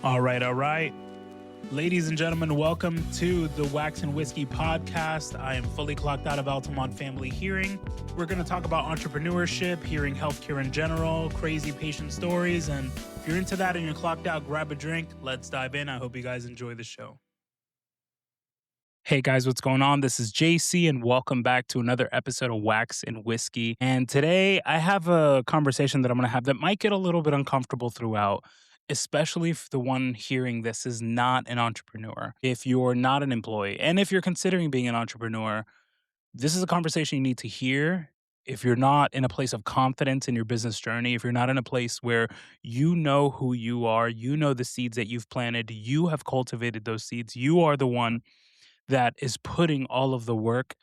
All right, all right. Ladies and gentlemen, welcome to the Wax and Whiskey podcast. I am fully clocked out of Altamont Family Hearing. We're going to talk about entrepreneurship, hearing healthcare in general, crazy patient stories. And if you're into that and you're clocked out, grab a drink. Let's dive in. I hope you guys enjoy the show. Hey guys, what's going on? This is JC, and welcome back to another episode of Wax and Whiskey. And today I have a conversation that I'm going to have that might get a little bit uncomfortable throughout, especially if the one hearing this is not an entrepreneur, if you're not an employee, and if you're considering being an entrepreneur. This is a conversation you need to hear. If you're not in a place of confidence in your business journey, if you're not in a place where you know who you are, you know the seeds that you've planted, you have cultivated those seeds, you are the one that is putting all of the work,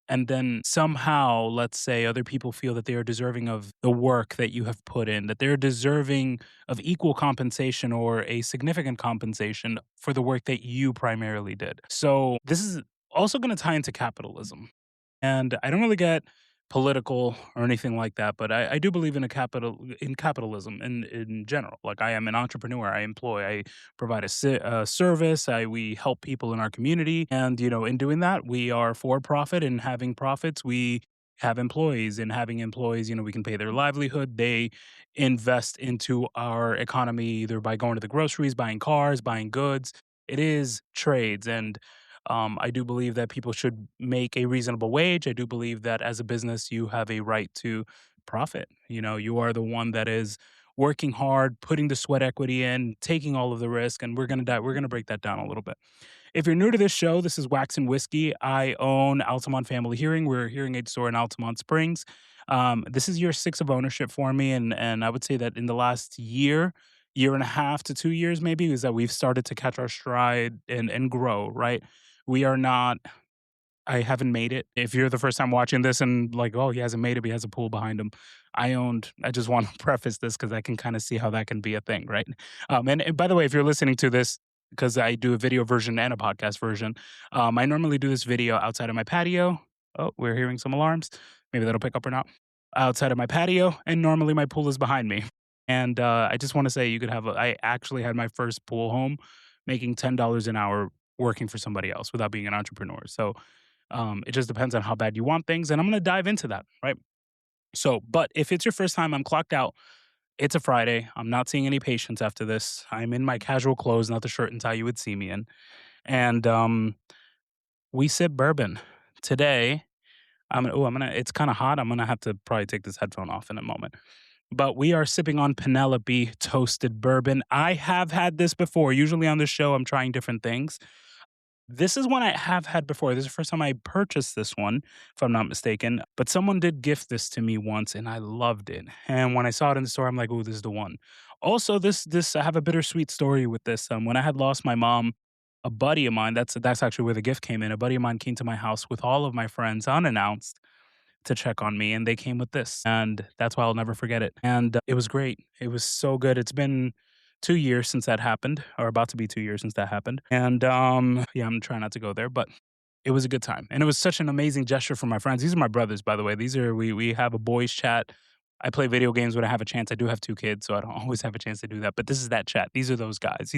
and then somehow, let's say, other people feel that they are deserving of the work that you have put in, that they're deserving of equal compensation or a significant compensation for the work that you primarily did. So this is also going to tie into capitalism. And I don't really get political or anything like that, but I do believe in capitalism in general. Like, I am an entrepreneur, I employ, I provide a service, we help people in our community, and in doing that, we are for profit, and having profits, we have employees, and having employees, we can pay their livelihood. They invest into our economy either by going to the groceries, buying cars, buying goods. It is trades, and I do believe that people should make a reasonable wage. I do believe that as a business, you have a right to profit. You are the one that is working hard, putting the sweat equity in, taking all of the risk, and we're gonna break that down a little bit. If you're new to this show, this is Wax and Whiskey. I own Altamont Family Hearing. We're a hearing aid store in Altamont Springs. This is year 6 of ownership for me, and I would say that in the last year and a half to 2 years, maybe, is that we've started to catch our stride and grow. Right, we are not. I haven't made it. If you're the first time watching this and like, oh, he hasn't made it, but he has a pool behind him. I just want to preface this because I can kind of see how that can be a thing, right? And by the way, if you're listening to this, because I do a video version and a podcast version, I normally do this video outside of my patio. Oh, we're hearing some alarms. Maybe that'll pick up or not. Outside of my patio, and normally my pool is behind me. And I just want to say, I actually had my first pool home making $10 an hour working for somebody else without being an entrepreneur. So it just depends on how bad you want things. And I'm going to dive into that, right? So, but if it's your first time, I'm clocked out. It's a Friday. I'm not seeing any patients after this. I'm in my casual clothes, not the shirt and tie you would see me in. And we sip bourbon. Today, it's kind of hot. I'm going to have to probably take this headphone off in a moment. But we are sipping on Penelope toasted bourbon. I have had this before. Usually on this show, I'm trying different things. This is one I have had before. This is the first time I purchased this one, if I'm not mistaken. But someone did gift this to me once, and I loved it. And when I saw it in the store, I'm like, "Oh, this is the one." Also, this I have a bittersweet story with this. When I had lost my mom, a buddy of mine. That's actually where the gift came in. A buddy of mine came to my house with all of my friends unannounced to check on me, and they came with this, and that's why I'll never forget it. And it was great. It was so good. It's been 2 years since that happened, or about to be 2 years since that happened. And yeah, I'm trying not to go there, but it was a good time, and it was such an amazing gesture for my friends. These are my brothers, by the way. We have a boys chat. I play video games when I have a chance. I do have 2 kids, so I don't always have a chance to do that. But this is that chat. These are those guys.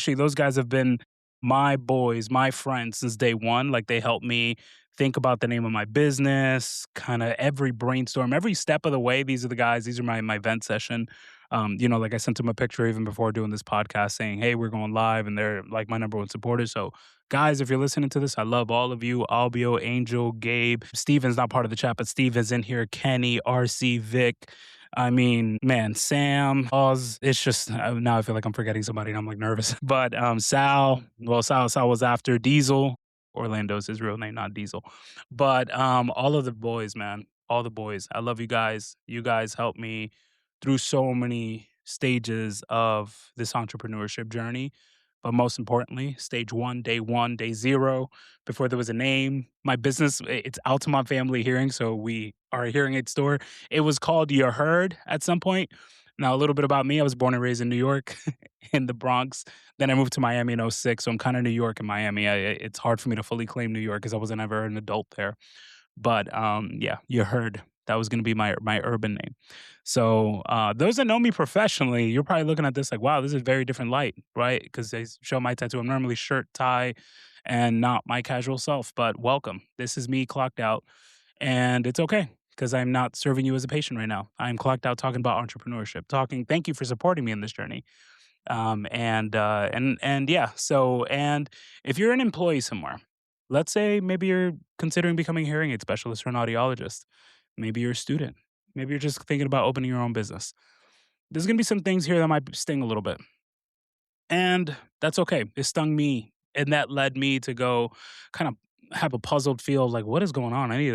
Those guys have been my boys, my friends since day one. Like, they helped me think about the name of my business, kind of every brainstorm, every step of the way. These are the guys. These are my vent session. Like, I sent them a picture even before doing this podcast saying, "Hey, we're going live," and they're like my number one supporters. So, guys, if you're listening to this, I love all of you. Albio, Angel, Gabe, Steven's not part of the chat, but Steve is in here. Kenny, RC, Vic. I mean, man, Sam, Oz. It's just now I feel like I'm forgetting somebody, and I'm like nervous. But Sal. Well, Sal was after Diesel. Orlando's his real name, not Diesel. But all of the boys, man, all the boys. I love you guys. You guys help me through so many stages of this entrepreneurship journey. But most importantly, stage one, day zero, before there was a name. My business, it's Altamont Family Hearing. So we are a hearing aid store. It was called You Heard at some point. Now, a little bit about me. I was born and raised in New York, in the Bronx. Then I moved to Miami in '06. So I'm kind of New York and Miami. It's hard for me to fully claim New York because I wasn't ever an adult there. But yeah, You Heard. That was going to be my urban name. So those that know me professionally, you're probably looking at this like, wow, this is a very different light, right? Because they show my tattoo. I'm normally shirt, tie, and not my casual self. But welcome. This is me clocked out, and it's okay because I'm not serving you as a patient right now. I'm clocked out talking about entrepreneurship, talking. Thank you for supporting me in this journey. And yeah. So and if you're an employee somewhere, let's say maybe you're considering becoming a hearing aid specialist or an audiologist. Maybe you're a student. Maybe you're just thinking about opening your own business. There's gonna be some things here that might sting a little bit. And that's okay. It stung me, and that led me to go kind of have a puzzled feel like, what is going on? I need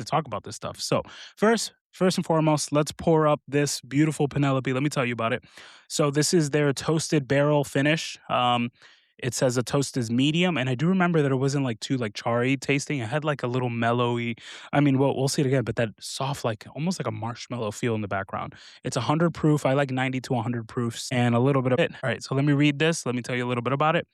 to talk about this stuff. So first and foremost, let's pour up this beautiful Penelope. Let me tell you about it. So this is their toasted barrel finish. It says the toast is medium, and I do remember that it wasn't like too like charry tasting. It had like a little mellowy. I mean, we'll see it again, but that soft, like almost like a marshmallow feel in the background. It's 100 proof. I like 90 to 100 proofs and a little bit of it. All right, so let me read this. Let me tell you a little bit about it.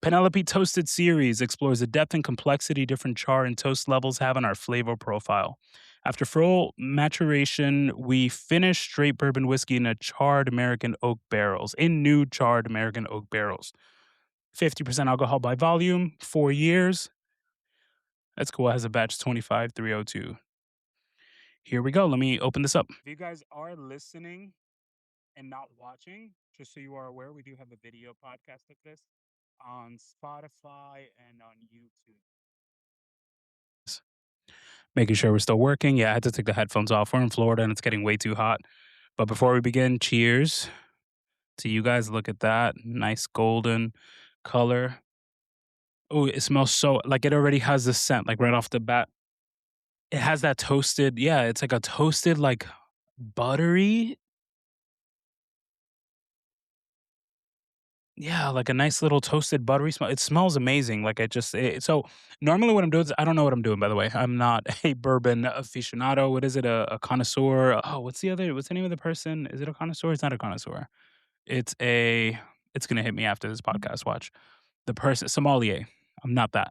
Penelope Toasted Series explores the depth and complexity different char and toast levels have on our flavor profile. After full maturation, we finish straight bourbon whiskey in a charred American oak barrels, in new charred American oak barrels. 50% alcohol by volume, 4 years. That's cool. It has a batch 25302. Here we go. Let me open this up. If you guys are listening and not watching, just so you are aware, we do have a video podcast of this on Spotify and on YouTube. Making sure we're still working. Yeah, I had to take the headphones off. We're in Florida and it's getting way too hot. But before we begin, cheers to you guys. Look at that. Nice golden color. Oh, it smells so like it already has the scent, like right off the bat. It has that toasted, yeah, it's like a toasted, like buttery, yeah, like a nice little toasted buttery smell. It smells amazing. Like so normally what I'm doing is I don't know what I'm doing, by the way. I'm not a bourbon aficionado. What is it? A connoisseur. Oh, what's the name of the person? Is it a connoisseur? It's not a connoisseur. It's a it's gonna hit me after this podcast. Watch. The person sommelier. I'm not that.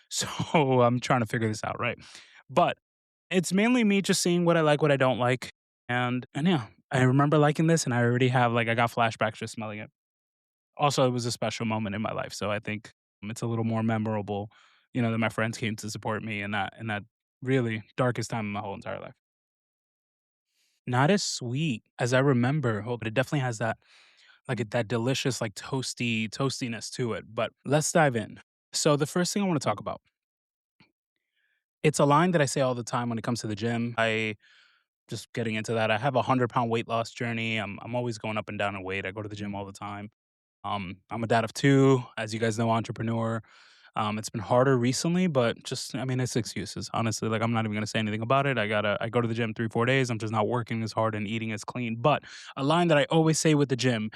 So I'm trying to figure this out, right? But it's mainly me just seeing what I like, what I don't like. And yeah, I remember liking this and I already have like I got flashbacks just smelling it. Also, it was a special moment in my life. So I think it's a little more memorable, that my friends came to support me in that really darkest time in my whole entire life. Not as sweet as I remember, but it definitely has that that delicious like toastiness to it. But let's dive in. So the first thing I want to talk about, it's a line that I say all the time when it comes to the gym. I just getting into that. I have a 100-pound weight loss journey. I'm always going up and down in weight. I go to the gym all the time. I'm a dad of two, as you guys know, entrepreneur. It's been harder recently, but just I mean, it's excuses. Honestly, like I'm not even gonna say anything about it. I go to the gym 3, 4 days. I'm just not working as hard and eating as clean. But a line that I always say with the gym,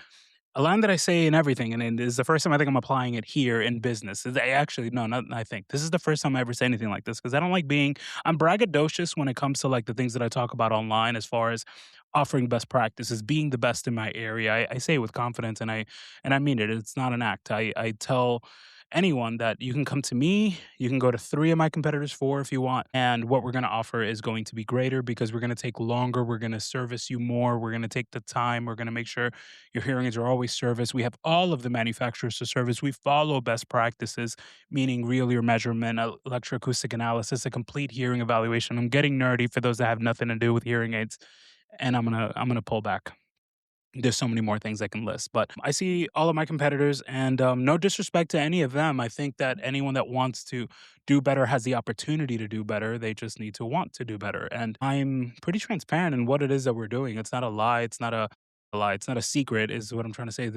a line that I say in everything, and it is the first time I think I'm applying it here in business. I actually no, not I think this is the first time I ever say anything like this because I don't like being. I'm braggadocious when it comes to like the things that I talk about online, as far as offering best practices, being the best in my area. I say it with confidence, and I mean it. It's not an act. I tell anyone that you can come to me, you can go to three of my competitors, four if you want, and what we're going to offer is going to be greater because we're going to take longer, we're going to service you more, we're going to take the time, we're going to make sure your hearing aids are always serviced. We have all of the manufacturers to service. We follow best practices, meaning real ear measurement, electroacoustic analysis, a complete hearing evaluation. I'm getting nerdy for those that have nothing to do with hearing aids, and I'm gonna pull back. There's so many more things I can list, but I see all of my competitors, and no disrespect to any of them. I think that anyone that wants to do better has the opportunity to do better. They just need to want to do better. And I'm pretty transparent in what it is that we're doing. It's not a lie. It's not a lie. It's not a secret, is what I'm trying to say.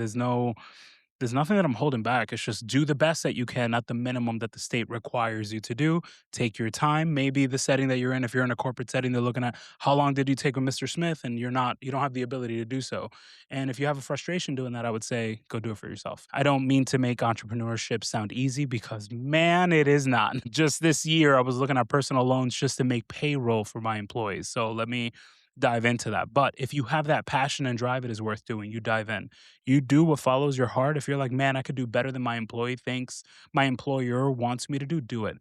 There's nothing that I'm holding back. It's just do the best that you can at the minimum that the state requires you to do. Take your time. Maybe the setting that you're in, if you're in a corporate setting, they're looking at how long did you take with Mr. Smith and you don't have the ability to do so. And if you have a frustration doing that, I would say go do it for yourself. I don't mean to make entrepreneurship sound easy because man, it is not. Just this year, I was looking at personal loans just to make payroll for my employees. So let me dive into that. But if you have that passion and drive, it is worth doing. You dive in. You do what follows your heart. If you're like, man, I could do better than my employee thinks, my employer wants me to do it.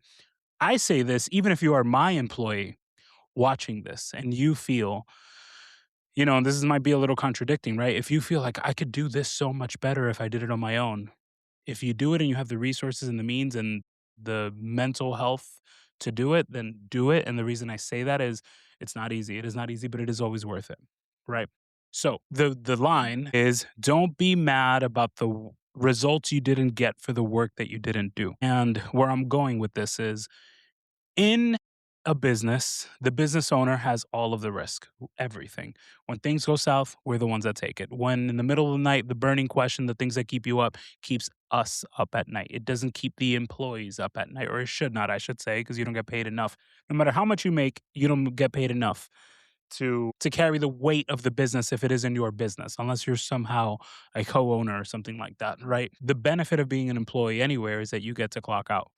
I say this even if you are my employee. watching this and you feel, and this might be a little contradicting, right? If you feel like I could do this so much better if I did it on my own, if you do it and you have the resources and the means and the mental health to do it, then do it. And the reason I say that is it's not easy. It is not easy, but it is always worth it. Right. So the line is don't be mad about the results you didn't get for the work that you didn't do. And where I'm going with this is in a business, the business owner has all of the risk, everything. When things go south, we're the ones that take it. When in the middle of the night, the burning question, the things that keep you up, keeps us up at night. It doesn't keep the employees up at night, or it should not, I should say, because you don't get paid enough. No matter how much you make, you don't get paid enough to carry the weight of the business if it isn't your business, unless you're somehow a co-owner or something like that, right? The benefit of being an employee anywhere is that you get to clock out.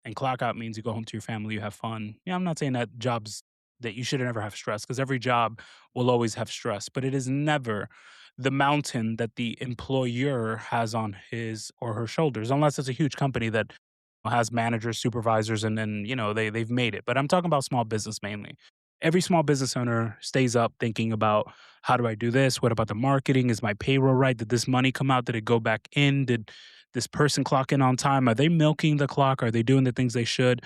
And clock out means you go home to your family, you have fun. Yeah, I'm not saying that jobs that you should never have stress because every job will always have stress, but it is never the mountain that the employer has on his or her shoulders, unless it's a huge company that has managers, supervisors, and then, they've made it. But I'm talking about small business mainly. Every small business owner stays up thinking about how do I do this? What about the marketing? Is my payroll right? Did this money come out? Did it go back in? Did this person clock in on time? Are they milking the clock? Are they doing the things they should?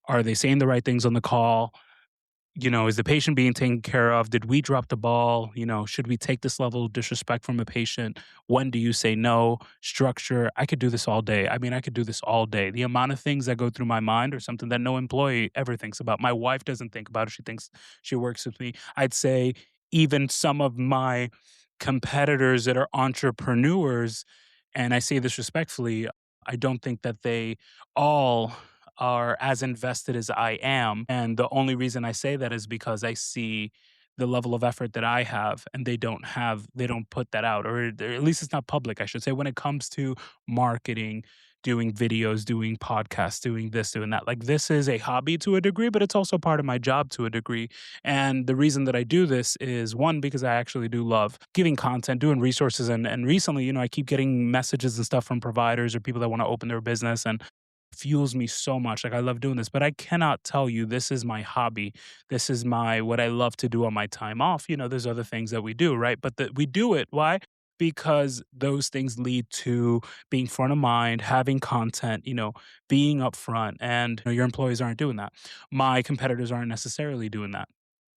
Are they saying the right things on the call? Is the patient being taken care of? Did we drop the ball? Should we take this level of disrespect from a patient? When do you say no? Structure. I could do this all day. I mean, I could do this all day. The amount of things that go through my mind are something that no employee ever thinks about. My wife doesn't think about it. She thinks she works with me. I'd say even some of my competitors that are entrepreneurs, and I say this respectfully, I don't think that they all are as invested as I am. And the only reason I say that is because I see the level of effort that I have and they don't put that out, or at least it's not public, I should say, when it comes to marketing, doing videos, doing podcasts, doing this, doing that. Like this is a hobby to a degree, but it's also part of my job to a degree. And the reason that I do this is one, because I actually do love giving content, doing resources. And recently, I keep getting messages and stuff from providers or people that want to open their business. And fuels me so much. Like I love doing this, but I cannot tell you this is my hobby. This is my what I love to do on my time off. There's other things that we do, right? But we do it. Why? Because those things lead to being front of mind, having content, being upfront, and your employees aren't doing that. My competitors aren't necessarily doing that.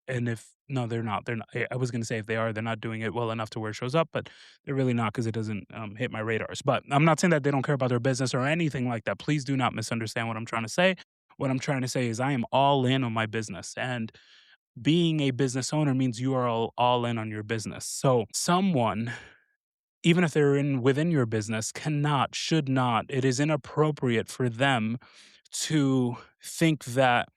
And if no, they're not. They're not. I was going to say if they are, they're not doing it well enough to where it shows up, but they're really not because it doesn't hit my radars. But I'm not saying that they don't care about their business or anything like that. Please do not misunderstand what I'm trying to say. What I'm trying to say is I am all in on my business, and being a business owner means you are all in on your business. So someone, even if they're in within your business, cannot, should not. It is inappropriate for them to think that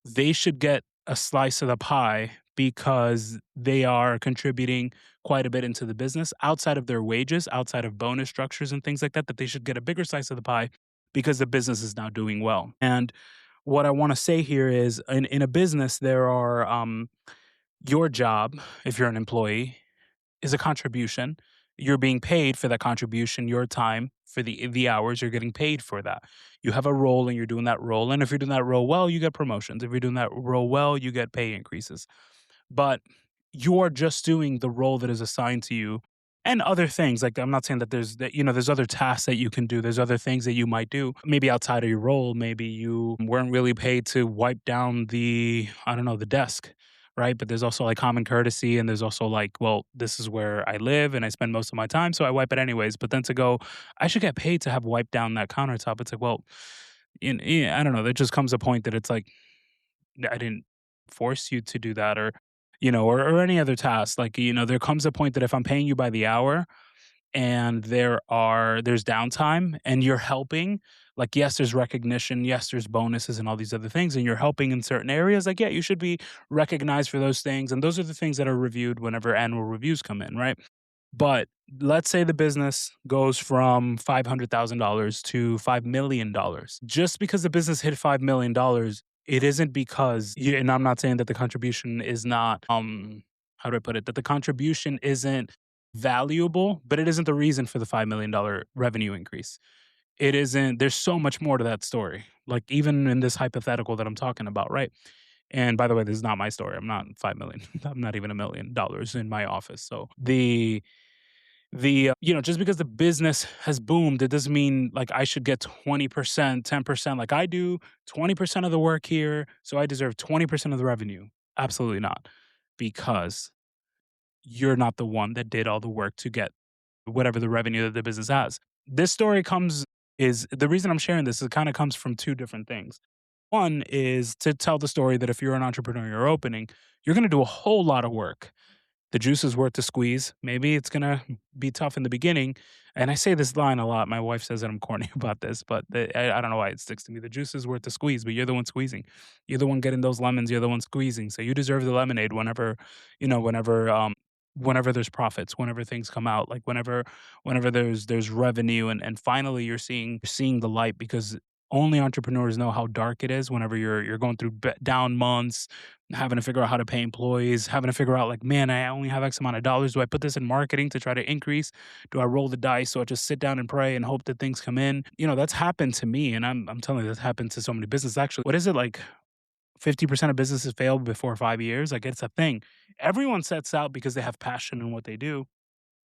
they should get a slice of the pie because they are contributing quite a bit into the business outside of their wages, outside of bonus structures and things like that, that they should get a bigger slice of the pie because the business is now doing well. And what I want to say here is in a business, there are your job, if you're an employee, is a contribution. You're being paid for that contribution, your time for the hours, you're getting paid for that. You have a role and you're doing that role. And if you're doing that role well, you get promotions. If you're doing that role well, you get pay increases. But you are just doing the role that is assigned to you and other things. Like I'm not saying that there's other tasks that you can do. There's other things that you might do, maybe outside of your role. Maybe you weren't really paid to wipe down I don't know, the desk, right? But there's also like common courtesy, and there's also like, well, this is where I live and I spend most of my time, so I wipe it anyways. But then to go, I should get paid to have wiped down that countertop. It's like, well, I don't know. There just comes a point that it's like I didn't force you to do that, or or any other task. Like there comes a point that if I'm paying you by the hour and there's downtime and you're helping, like yes there's recognition, yes there's bonuses and all these other things, and you're helping in certain areas, like yeah you should be recognized for those things, and those are the things that are reviewed whenever annual reviews come in, right? But let's say the business goes from $500,000 to $5 million. Just because the business hit $5 million, it isn't because and I'm not saying that the contribution is not how do I put it, that the contribution isn't valuable, but it isn't the reason for the $5 million revenue increase. It isn't. There's so much more to that story. Like even in this hypothetical that I'm talking about, right? And by the way, this is not my story. I'm not 5 million. I'm not even $1 million in my office. So just because the business has boomed, it doesn't mean like I should get 20%, 10% like I do, 20% of the work here. So I deserve 20% of the revenue. Absolutely not. Because you're not the one that did all the work to get whatever the revenue that the business has. This story comes is the reason I'm sharing this, it kind of comes from two different things. One is to tell the story that if you're an entrepreneur, you're opening, you're going to do a whole lot of work. The juice is worth the squeeze. Maybe it's gonna be tough in the beginning. And I say this line a lot. My wife says that I'm corny about this, but I don't know why it sticks to me. The juice is worth the squeeze, but you're the one squeezing. You're the one getting those lemons. You're the one squeezing. So you deserve the lemonade whenever, whenever there's profits, whenever things come out, like whenever there's revenue, and finally you're seeing the light because only entrepreneurs know how dark it is whenever you're going through down months, having to figure out how to pay employees, having to figure out like, man, I only have X amount of dollars. Do I put this in marketing to try to increase? Do I roll the dice? So I just sit down and pray and hope that things come in? That's happened to me, and I'm telling you, that's happened to so many businesses. Actually, what is it like? 50% of businesses fail before 5 years. Like it's a thing. Everyone sets out because they have passion in what they do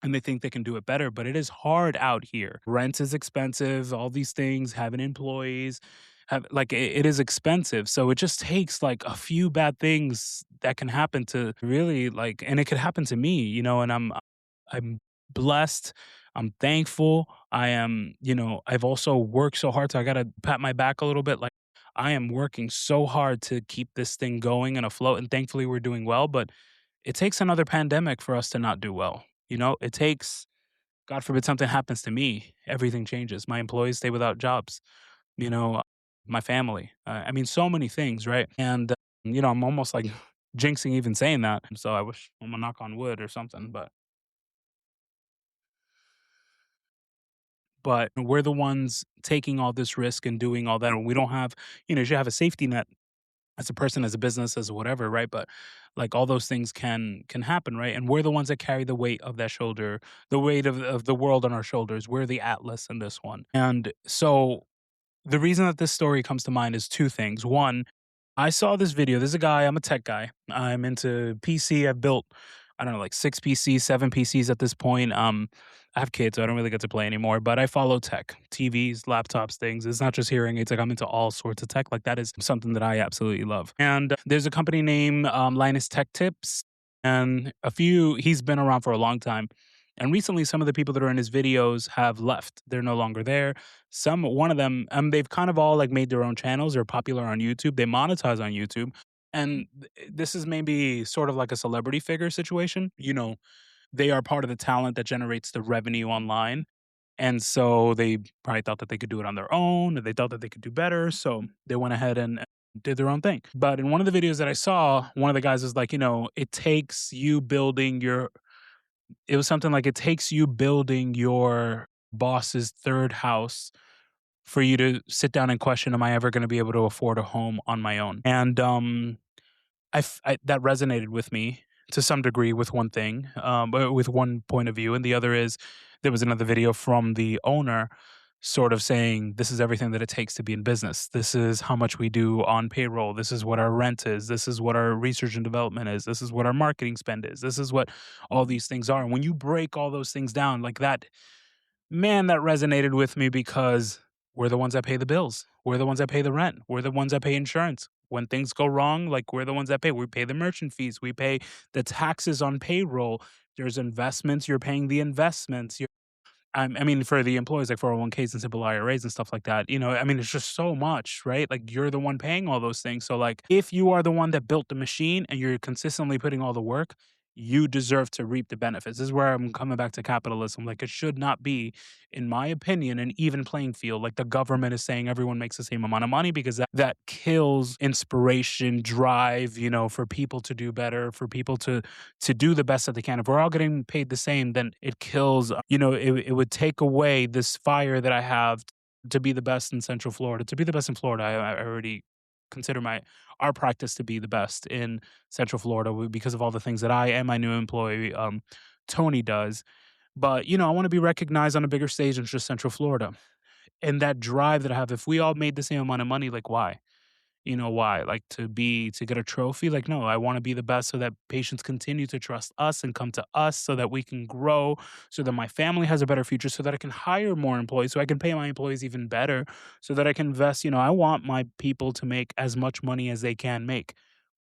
and they think they can do it better, but it is hard out here. Rent is expensive, all these things, having employees, have like it is expensive. So it just takes like a few bad things that can happen to really like, and it could happen to me, and I'm blessed. I'm thankful. I've also worked so hard. So I gotta pat my back a little bit. Like I am working so hard to keep this thing going and afloat. And thankfully we're doing well. But it takes another pandemic for us to not do well. It takes, God forbid something happens to me, everything changes. My employees stay without jobs, you know, my family. I mean, so many things, right? And, I'm almost like jinxing even saying that. So I wish I'm gonna knock on wood or something, but we're the ones taking all this risk and doing all that. And we don't have, you should have a safety net as a person, as a business, as whatever, right? But like all those things can happen, right? And we're the ones that carry the weight of that shoulder, the weight of the world on our shoulders. We're the atlas in this one. And so the reason that this story comes to mind is two things. One, I saw this video. There's a guy, I'm a tech guy. I'm into PC. I've built, I don't know, like six PCs, seven PCs at this point. I have kids, so I don't really get to play anymore, but I follow tech, TVs, laptops, things. It's not just hearing, it's like I'm into all sorts of tech. Like that is something that I absolutely love. And there's a company named Linus Tech Tips, and he's been around for a long time. And recently, some of the people that are in his videos have left. They're no longer there. One of them, they've kind of all like made their own channels. They're popular on YouTube. They monetize on YouTube. And this is maybe sort of like a celebrity figure situation. They are part of the talent that generates the revenue online. And so they probably thought that they could do it on their own, and they thought that they could do better. So they went ahead and did their own thing. But in one of the videos that I saw, one of the guys was like, it takes you building it was something like it takes you building your boss's third house for you to sit down and question, am I ever going to be able to afford a home on my own? And that resonated with me to some degree with one thing, but with one point of view. And the other is there was another video from the owner sort of saying, this is everything that it takes to be in business. This is how much we do on payroll. This is what our rent is. This is what our research and development is. This is what our marketing spend is. This is what all these things are. And when you break all those things down like that, man, that resonated with me because we're the ones that pay the bills. We're the ones that pay the rent. We're the ones that pay insurance. When things go wrong, like we're the ones that pay. We pay the merchant fees. We pay the taxes on payroll. There's investments. You're paying the investments. I mean, for the employees, like 401ks and simple IRAs and stuff like that, I mean, it's just so much, right? Like you're the one paying all those things. So like if you are the one that built the machine and you're consistently putting all the work, you deserve to reap the benefits. This is where I'm coming back to capitalism. Like it should not be, in my opinion, an even playing field. Like the government is saying everyone makes the same amount of money because that kills inspiration, drive, for people to do better, for people to do the best that they can. If we're all getting paid the same, then it kills, it would take away this fire that I have to be the best in Central Florida. To be the best in Florida, I already consider our practice to be the best in Central Florida because of all the things that I and my new employee, Tony, does. But, I want to be recognized on a bigger stage than just Central Florida. And that drive that I have, if we all made the same amount of money, like why? You know why? Like to get a trophy? Like, no, I want to be the best so that patients continue to trust us and come to us so that we can grow, so that my family has a better future, so that I can hire more employees, so I can pay my employees even better, so that I can invest. I want my people to make as much money as they can make.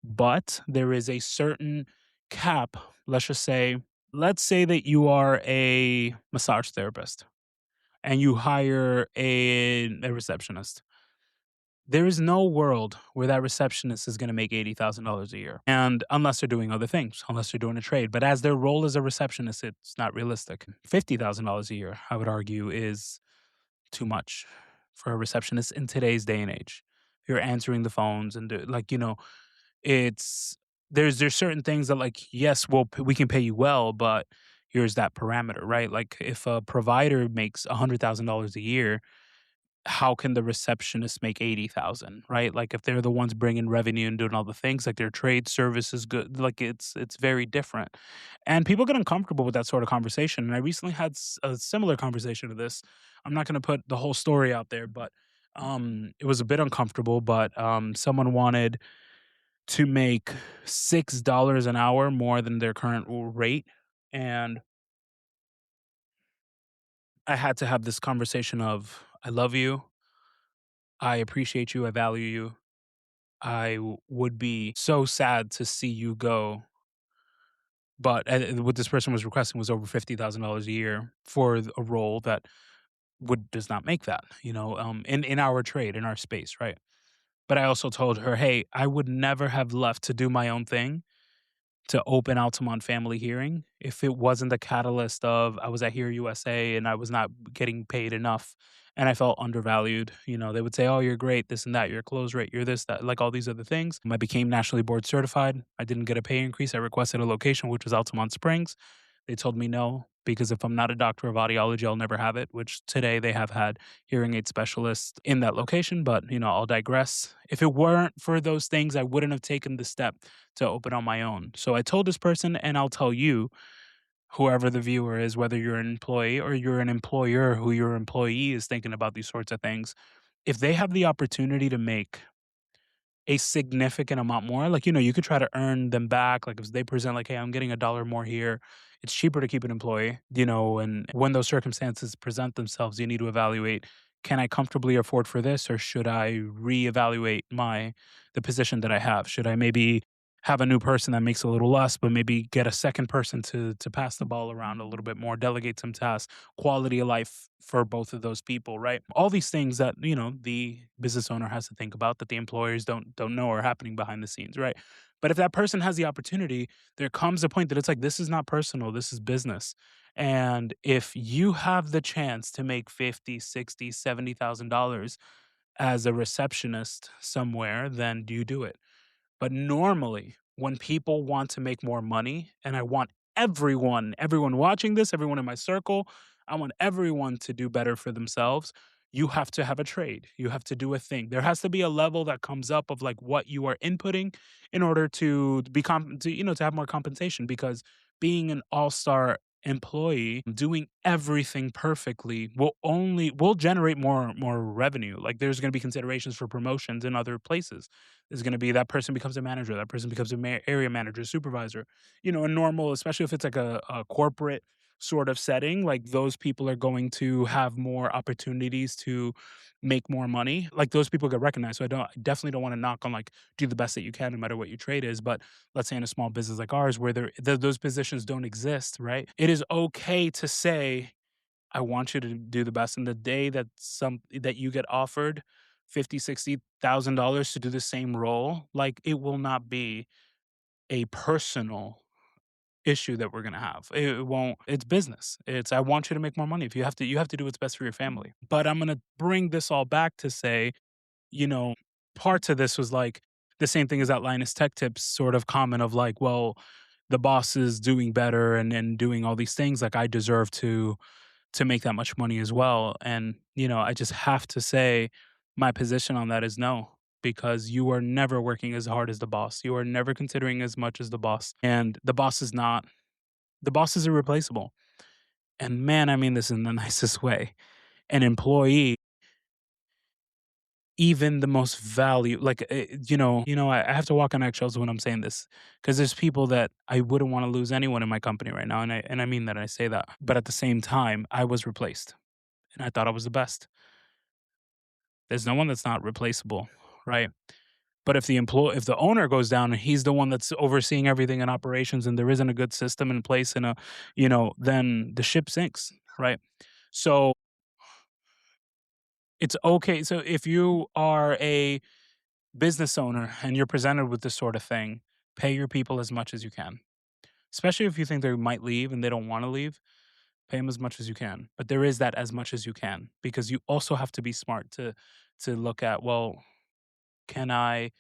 But there is a certain cap. Let's say that you are a massage therapist and you hire a receptionist. There is no world where that receptionist is going to make $80,000 a year. And unless they're doing other things, unless they're doing a trade. But as their role as a receptionist, it's not realistic. $50,000 a year, I would argue, is too much for a receptionist in today's day and age. You're answering the phones and it's there's certain things that, like, yes, we can pay you well, but here's that parameter, right? Like if a provider makes $100,000 a year, how can the receptionist make 80,000, right? Like if they're the ones bringing revenue and doing all the things, like their trade service is good, like it's very different. And people get uncomfortable with that sort of conversation. And I recently had a similar conversation to this. I'm not going to put the whole story out there, but it was a bit uncomfortable, but someone wanted to make $6 an hour more than their current rate. And I had to have this conversation of, I love you, I appreciate you, I value you. Would be so sad to see you go. But what this person was requesting was over $50,000 a year for a role that would does not make that, in our trade, in our space, right? But I also told her, hey, I would never have left to do my own thing to open Altamont Family Hearing if it wasn't the catalyst of I was at Here USA and I was not getting paid enough and I felt undervalued. They would say, "Oh, you're great, this and that, your close rate, you're this, that," like all these other things. I became nationally board certified. I didn't get a pay increase. I requested a location, which was Altamont Springs. They told me no, because if I'm not a doctor of audiology, I'll never have it, which today they have had hearing aid specialists in that location. But, I'll digress. If it weren't for those things, I wouldn't have taken the step to open on my own. So I told this person, and I'll tell you, whoever the viewer is, whether you're an employee or you're an employer who your employee is thinking about these sorts of things, if they have the opportunity to make a significant amount more. Like, you could try to earn them back. Like if they present like, hey, I'm getting $1 more here, it's cheaper to keep an employee, and when those circumstances present themselves, you need to evaluate, can I comfortably afford for this, or should I reevaluate the position that I have? Should I maybe have a new person that makes a little less, but maybe get a second person to pass the ball around a little bit more, delegate some tasks, quality of life for both of those people, right? All these things that, the business owner has to think about that the employers don't know are happening behind the scenes, right? But if that person has the opportunity, there comes a point that it's like, this is not personal, this is business. And if you have the chance to make 50, 60, $70,000 as a receptionist somewhere, then do you do it? But normally, when people want to make more money, and I want everyone watching this, everyone in my circle, I want everyone to do better for themselves. You have to have a trade. You have to do a thing. There has to be a level that comes up of like what you are inputting in order to to have more compensation, because being an all-star employee doing everything perfectly will generate more revenue. Like there's going to be considerations for promotions in other places. Is going to be that person becomes a manager, that person becomes a area manager, supervisor. A normal, especially if it's like a corporate sort of setting, like those people are going to have more opportunities to make more money. Like those people get recognized. So I definitely don't want to knock on like do the best that you can no matter what your trade is. But let's say in a small business like ours where those positions don't exist, right? It is okay to say, I want you to do the best. And the day that you get offered 50, $60,000 to do the same role, like it will not be a personal issue that we're gonna have. It won't. It's business. It's, I want you to make more money. If you have to do what's best for your family. But I'm gonna bring this all back to say, you know, parts of this was like the same thing as that Linus Tech Tips sort of comment of like, well, the boss is doing better and doing all these things. Like I deserve to make that much money as well. And, I just have to say my position on that is no, because you are never working as hard as the boss. You are never considering as much as the boss. And the boss is irreplaceable. And man, I mean this in the nicest way. An employee, even the most value, like, I have to walk on eggshells when I'm saying this because there's people that I wouldn't want to lose anyone in my company right now, and I mean that, I say that, but at the same time, I was replaced, and I thought I was the best. There's no one that's not replaceable, right? But if the owner goes down and he's the one that's overseeing everything in operations, and there isn't a good system in place, and then the ship sinks, right? So it's okay. So if you are a business owner and you're presented with this sort of thing, pay your people as much as you can. Especially if you think they might leave and they don't want to leave, pay them as much as you can. But there is that as much as you can, because you also have to be smart to look at, well, can I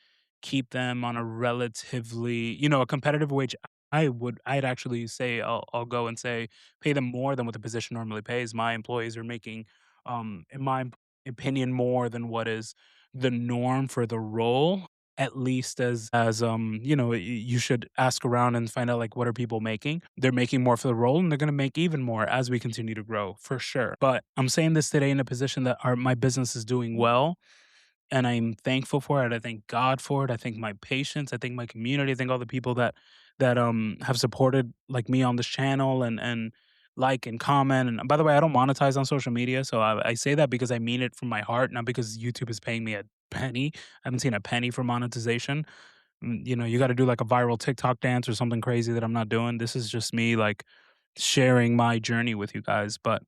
keep them on a relatively, a competitive wage? I'd actually say I'll go and say pay them more than what the position normally pays. My employees are making, in my opinion, more than what is the norm for the role. At least you should ask around and find out, like, what are people making. They're making more for the role, and they're going to make even more as we continue to grow, for sure. But I'm saying this today in a position that my business is doing well, and I'm thankful for it. I thank God for it. I thank my patients. I thank my community. I thank all the people that have supported, like, me on this channel, and like and comment. And by the way, I don't monetize on social media, so I say that because I mean it from my heart, not because YouTube is paying me a penny. I haven't seen a penny for monetization. You got to do like a viral TikTok dance or something crazy that I'm not doing. This is just me, like, sharing my journey with you guys. But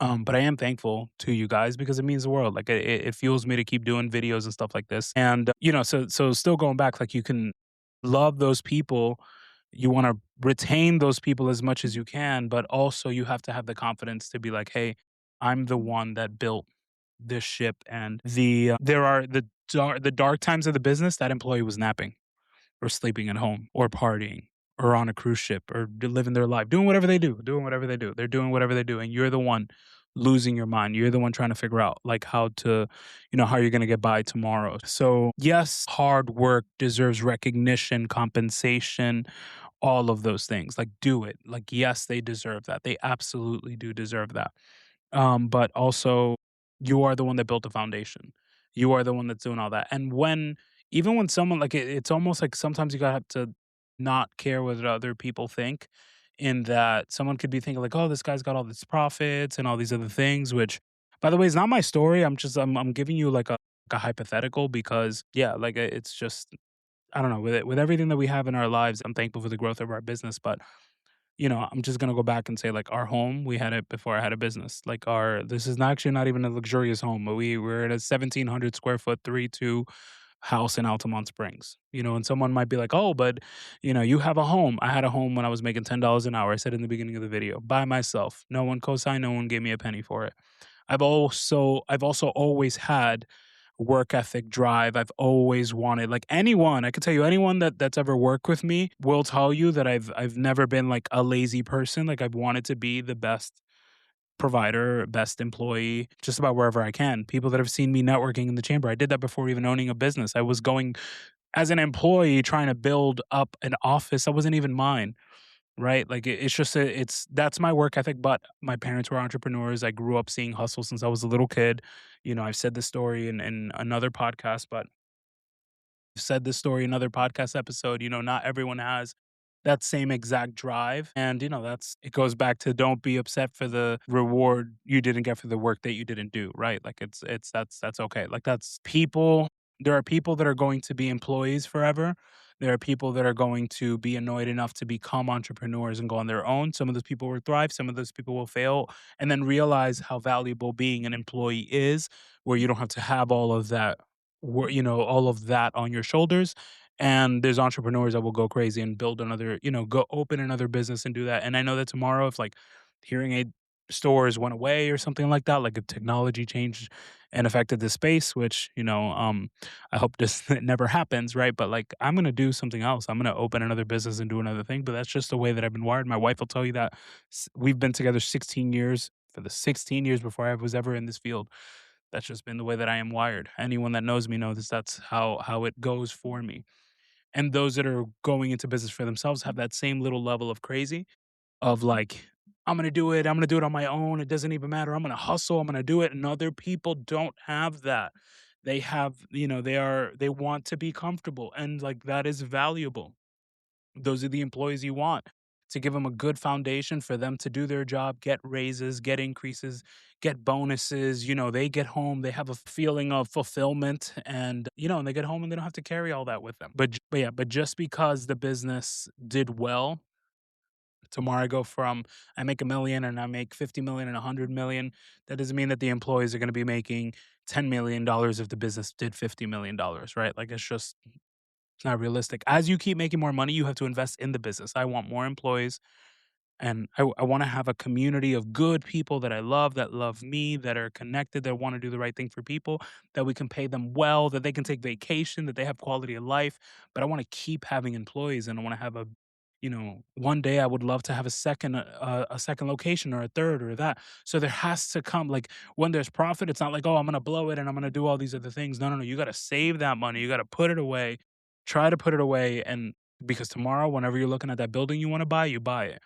I am thankful to you guys because it means the world. Like, it fuels me to keep doing videos and stuff like this. And so still going back, like, you can love those people, you want to retain those people as much as you can, but also you have to have the confidence to be like, hey, I'm the one that built this ship, and there are the dark times of the business. That employee was napping or sleeping at home or partying or on a cruise ship or living their life, doing whatever they do, doing whatever they do. They're doing whatever they do. And you're the one losing your mind. You're the one trying to figure out, like, how you're going to get by tomorrow. So, yes, hard work deserves recognition, compensation, all of those things. Like, do it. Like, yes, they deserve that. They absolutely do deserve that. But also, you are the one that built the foundation. You are the one that's doing all that. And even when someone, like, it's almost like sometimes you gotta have to not care what other people think. In that someone could be thinking like, oh, this guy's got all these profits and all these other things, which, by the way, is not my story. I'm giving you like a hypothetical because, yeah, like, it's just, I don't know, with everything that we have in our lives. I'm thankful for the growth of our business, but I'm just gonna go back and say, like, our home, we had it before I had a business. Like, our this is not actually not even a luxurious home, but we're at a 1,700 square foot 3-2 house in Altamont Springs. And someone might be like, oh, but you have a home. I had a home when I was making $10 an hour. I said in the beginning of the video, by myself. No one co-signed, no one gave me a penny for it. I've also always had work ethic, drive. I've always wanted, like, anyone, I could tell you, anyone that's ever worked with me will tell you that I've never been like a lazy person. Like, I've wanted to be the best provider, best employee, just about wherever I can. People that have seen me networking in the chamber, I did that before even owning a business. I was going as an employee trying to build up an office that wasn't even mine. Right? Like, it's just it's that's my work ethic, but my parents were entrepreneurs. I grew up seeing hustle since I was a little kid. I've said this story in another podcast, but I've said this story in another podcast episode. Not everyone has that same exact drive. And, that's it goes back to, don't be upset for the reward you didn't get for the work that you didn't do, right? Like, that's okay. Like, there are people that are going to be employees forever. There are people that are going to be annoyed enough to become entrepreneurs and go on their own. Some of those people will thrive, some of those people will fail, and then realize how valuable being an employee is, where you don't have to have all of that on your shoulders. And there's entrepreneurs that will go crazy and build another, go open another business and do that. And I know that tomorrow, if, like, hearing aid stores went away or something like that, like, if technology changed and affected the space, which, I hope this never happens, right? But, like, I'm gonna do something else. I'm gonna open another business and do another thing. But that's just the way that I've been wired. My wife will tell you that we've been together 16 years. For the 16 years before I was ever in this field, that's just been the way that I am wired. Anyone that knows me knows that's how it goes for me. And those that are going into business for themselves have that same little level of crazy of, like, I'm gonna do it. I'm gonna do it on my own. It doesn't even matter. I'm gonna hustle. I'm gonna do it. And other people don't have that. They have, they want to be comfortable, and like that is valuable. Those are the employees you want, to give them a good foundation for them to do their job, get raises, get increases, get bonuses. They get home, they have a feeling of fulfillment, and they get home and they don't have to carry all that with them. But yeah, but just because the business did well, tomorrow I make a million and I make 50 million and 100 million. That doesn't mean that the employees are going to be making $10 million if the business did $50 million, right? Like it's not realistic. As you keep making more money, you have to invest in the business. I want more employees, and I want to have a community of good people that love me, that are connected, that want to do the right thing for people, that we can pay them well, that they can take vacation, that they have quality of life. But I want to keep having employees, and I want to have one day I would love to have a second location, or a third, or that. So there has to come, like, when there's profit, it's not like, oh, I'm gonna blow it and I'm gonna do all these other things. No, no, no. You got to save that money. You got to put it away. Try to put it away, and because tomorrow, whenever you're looking at that building you want to buy, you buy it.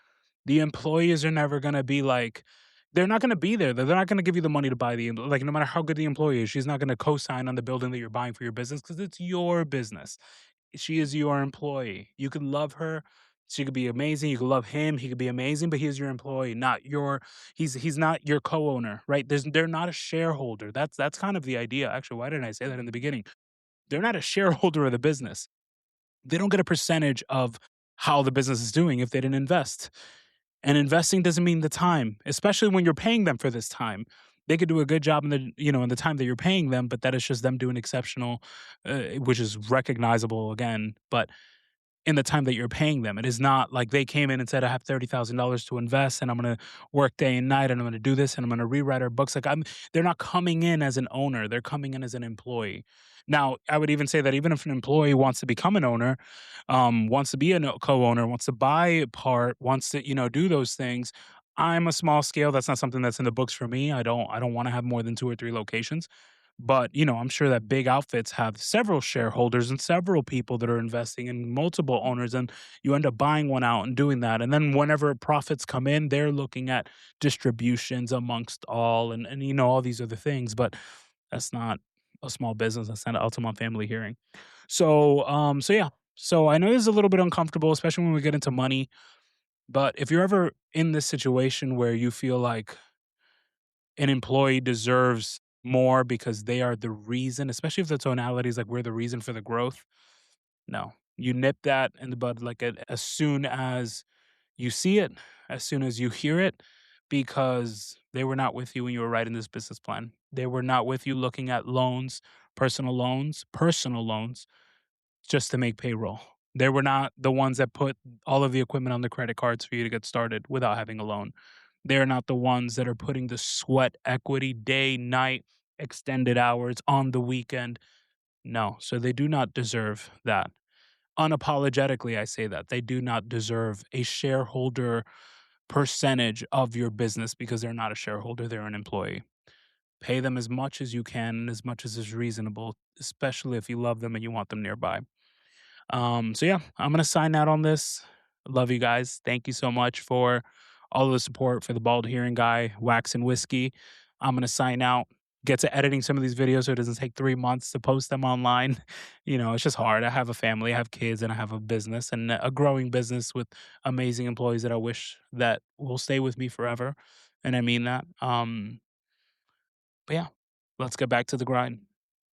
The employees are never gonna be like, they're not gonna be there. They're not gonna give you the money to buy like, no matter how good the employee is, she's not gonna co-sign on the building that you're buying for your business, because it's your business. She is your employee. You could love her. She could be amazing. You could love him. He could be amazing, but he is your employee, not your. He's not your co-owner, right? They're not a shareholder. That's kind of the idea. Actually, why didn't I say that in the beginning? They're not a shareholder of the business. They don't get a percentage of how the business is doing if they didn't invest. And investing doesn't mean the time, especially when you're paying them for this time. They could do a good job in the time that you're paying them, but that is just them doing exceptional, which is recognizable again. But in the time that you're paying them. It is not like they came in and said, I have $30,000 to invest and I'm going to work day and night and I'm going to do this and I'm going to rewrite our books. They're not coming in as an owner. They're coming in as an employee. Now, I would even say that even if an employee wants to become an owner, wants to be a co-owner, wants to buy a part, wants to, do those things. I'm a small scale. That's not something that's in the books for me. I don't want to have more than two or three locations. But, I'm sure that big outfits have several shareholders and several people that are investing in multiple owners, and you end up buying one out and doing that. And then whenever profits come in, they're looking at distributions amongst all, and all these other things. But that's not a small business. That's not an Altamont family hearing. So yeah. So I know this is a little bit uncomfortable, especially when we get into money. But if you're ever in this situation where you feel like an employee deserves more because they are the reason, especially if the tonality is like we're the reason for the growth. No, you nip that in the bud like as soon as you see it, as soon as you hear it, because they were not with you when you were writing this business plan. They were not with you looking at loans, personal loans, just to make payroll. They were not the ones that put all of the equipment on the credit cards for you to get started without having a loan. They're not the ones that are putting the sweat equity day, night, extended hours on the weekend. No. So they do not deserve that. Unapologetically, I say that. They do not deserve a shareholder percentage of your business because they're not a shareholder, they're an employee. Pay them as much as you can and as much as is reasonable, especially if you love them and you want them nearby. So yeah, I'm gonna sign out on this. Love you guys. Thank you so much for all of the support for the bald hearing guy, Wax and Whiskey. I'm gonna sign out. Get to editing some of these videos so it doesn't take 3 months to post them online. It's just hard. I have a family, I have kids, and I have a business and a growing business with amazing employees that I wish that will stay with me forever. And I mean that. But yeah, let's get back to the grind.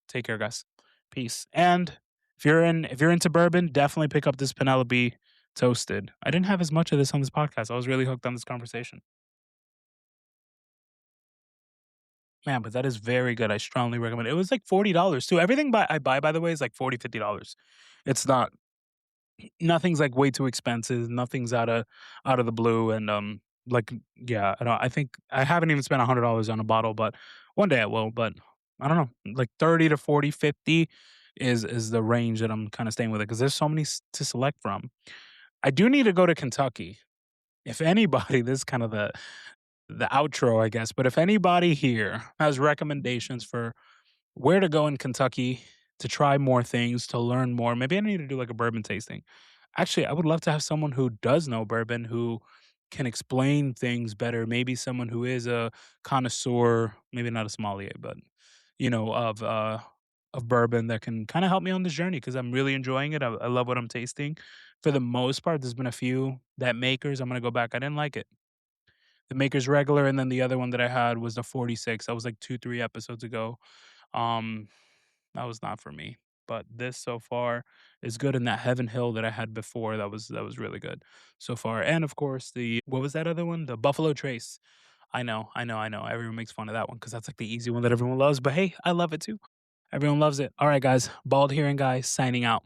Take care, guys. Peace. And if you're into bourbon, definitely pick up this Penelope Toasted. I didn't have as much of this on this podcast. I was really hooked on this conversation. Man, but that is very good. I strongly recommend it. It was like $40 too. Everything I buy, by the way, is like $40, $50. It's not nothing's like way too expensive. Nothing's out of the blue. And like yeah, I think I haven't even spent $100 on a bottle, but one day I will. But I don't know, like 30 to 40, 50 is the range that I'm kind of staying with it because there's so many to select from. I do need to go to Kentucky. If anybody, this is kind of the outro, I guess. But if anybody here has recommendations for where to go in Kentucky to try more things, to learn more, maybe I need to do like a bourbon tasting. Actually, I would love to have someone who does know bourbon who can explain things better. Maybe someone who is a connoisseur, maybe not a sommelier, but of of bourbon that can kind of help me on this journey because I'm really enjoying it. I love what I'm tasting. For the most part, there's been a few that makers. I'm gonna go back. I didn't like it. The Maker's Regular, and then the other one that I had was the 46. That was like 2, 3 episodes ago. Um, that was not for me. But this so far is good, and that Heaven Hill that I had before, that was really good so far. And of course, the what was that other one? The Buffalo Trace. I know. Everyone makes fun of that one because that's like the easy one that everyone loves. But hey, I love it too. Everyone loves it. All right, guys. Bald Hearing Guy signing out.